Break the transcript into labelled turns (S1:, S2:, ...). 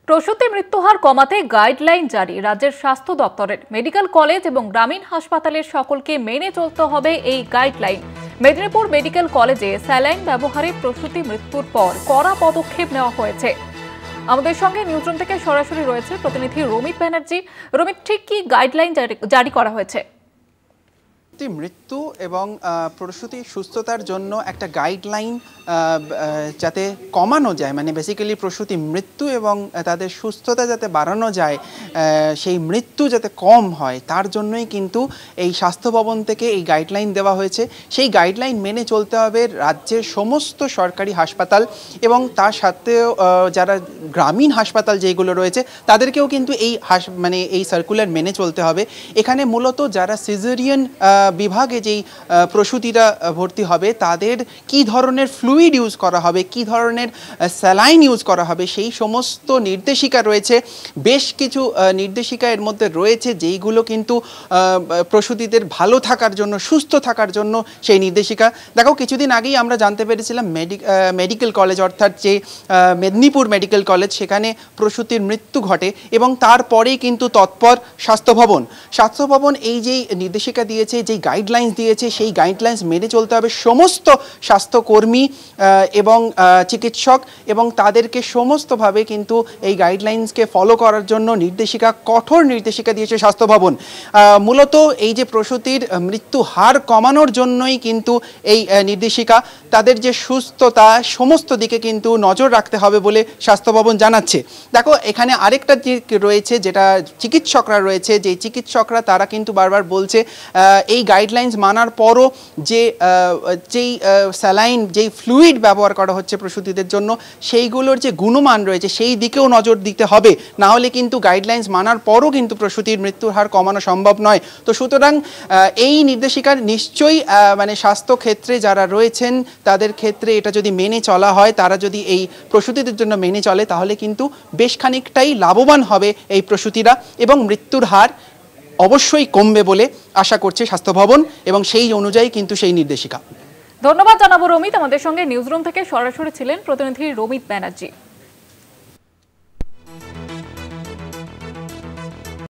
S1: প্রসূতি মৃত্যুহার কমাতে গাইডলাইন জারি রাজ্যের স্বাস্থ্য দপ্তরের। মেডিকেল কলেজ এবং গ্রামীণ হাসপাতালের সকলকে মেনে চলতে হবে এই গাইডলাইন। মেদিনীপুর মেডিকেল কলেজে স্যালাইন ব্যবহারে প্রসূতি মৃত্যুর পর কড়া পদক্ষেপ নেওয়া হয়েছে। আমাদের সঙ্গে নিউজরুম থেকে সরাসরি রয়েছে প্রতিনিধি রমিত ব্যানার্জি। রমিত, ঠিক কি গাইডলাইন জারি করা হয়েছে?
S2: মৃত্যু এবং প্রসূতি সুস্থতার জন্য একটা গাইডলাইন যাতে কমানো যায়, মানে বেসিক্যালি প্রসূতি মৃত্যু এবং তাদের সুস্থতা যাতে বাড়ানো যায়, সেই মৃত্যু যাতে কম হয়, তার জন্যই কিন্তু এই স্বাস্থ্য ভবন থেকে এই গাইডলাইন দেওয়া হয়েছে। সেই গাইডলাইন মেনে চলতে হবে রাজ্যের সমস্ত সরকারি হাসপাতাল এবং তার সাথেও যারা গ্রামীণ হাসপাতাল যেগুলো রয়েছে তাদেরকেও কিন্তু এই সার্কুলার মেনে চলতে হবে। এখানে মূলত যারা সিজারিয়ান বিভাগে যেই প্রসূতিরা ভর্তি হবে তাদের কি ধরনের ফ্লুইড ইউজ করা হবে, কি ধরনের স্যালাইন ইউজ করা হবে, সেই সমস্ত নির্দেশিকা রয়েছে। বেশ কিছু নির্দেশিকা এর মধ্যে রয়েছে যেইগুলো কিন্তু প্রসূতিদের ভালো থাকার জন্য, সুস্থ থাকার জন্য সেই নির্দেশিকা। দেখো, কিছুদিন আগেই আমরা জানতে পেরেছিলাম মেডিকেল কলেজ, অর্থাৎ যে মেদিনীপুর মেডিকেল কলেজ, সেখানে প্রসূতির মৃত্যু ঘটে এবং তারপরেই কিন্তু তৎপর স্বাস্থ্য ভবন এই যেই নির্দেশিকা দিয়েছে, যেই গাইডলাইন্স দিয়েছে, সেই গাইডলাইন্স মেনে চলতে হবে সমস্ত স্বাস্থ্যকর্মী এবং চিকিৎসক, এবং তাদেরকে সমস্তভাবে কিন্তু এই গাইডলাইন্সকে ফলো করার জন্য কঠোর নির্দেশিকা দিয়েছে স্বাস্থ্য ভবন। মূলত এই যে প্রসূতির মৃত্যু হার কমানোর জন্যই কিন্তু এই নির্দেশিকা। তাদের যে সুস্থতা, সমস্ত দিকে কিন্তু নজর রাখতে হবে বলে স্বাস্থ্য ভবন জানাচ্ছে। দেখো, এখানে আরেকটা দিক রয়েছে, যেটা চিকিৎসকরা রয়েছে, যে চিকিৎসকরা তারা কিন্তু বারবার বলছে এই গাইডলাইন্স মানার পরও যেই স্যালাইন, যেই ফ্লুইড ব্যবহার করা হচ্ছে প্রসূতিদের জন্য, সেইগুলোর যে গুণমান রয়েছে সেই দিকেও নজর দিতে হবে। না হলে কিন্তু গাইডলাইন্স মানার পরও কিন্তু প্রসূতির মৃত্যুর হার কমানো সম্ভব নয়। তো সুতরাং এই নির্দেশিকার নিশ্চয়ই মানে স্বাস্থ্য ক্ষেত্রে যারা রয়েছেন তাদের ক্ষেত্রে এটা যদি মেনে চলা হয়, তারা যদি এই প্রসূতিদের জন্য মেনে চলে, তাহলে কিন্তু বেশ খানিকটাই লাভবান হবে এই প্রসূতিরা এবং মৃত্যুর হার অবশ্যই কমবে বলে আশা করছে স্বাস্থ্য ভবন, এবং সেই অনুযায়ী কিন্তু সেই নির্দেশিকা।
S1: ধন্যবাদ জানাবো রমিত। আমাদের সঙ্গে নিউজরুম থেকে সরাসরি ছিলেন প্রতিনিধি রমিত ব্যানার্জি।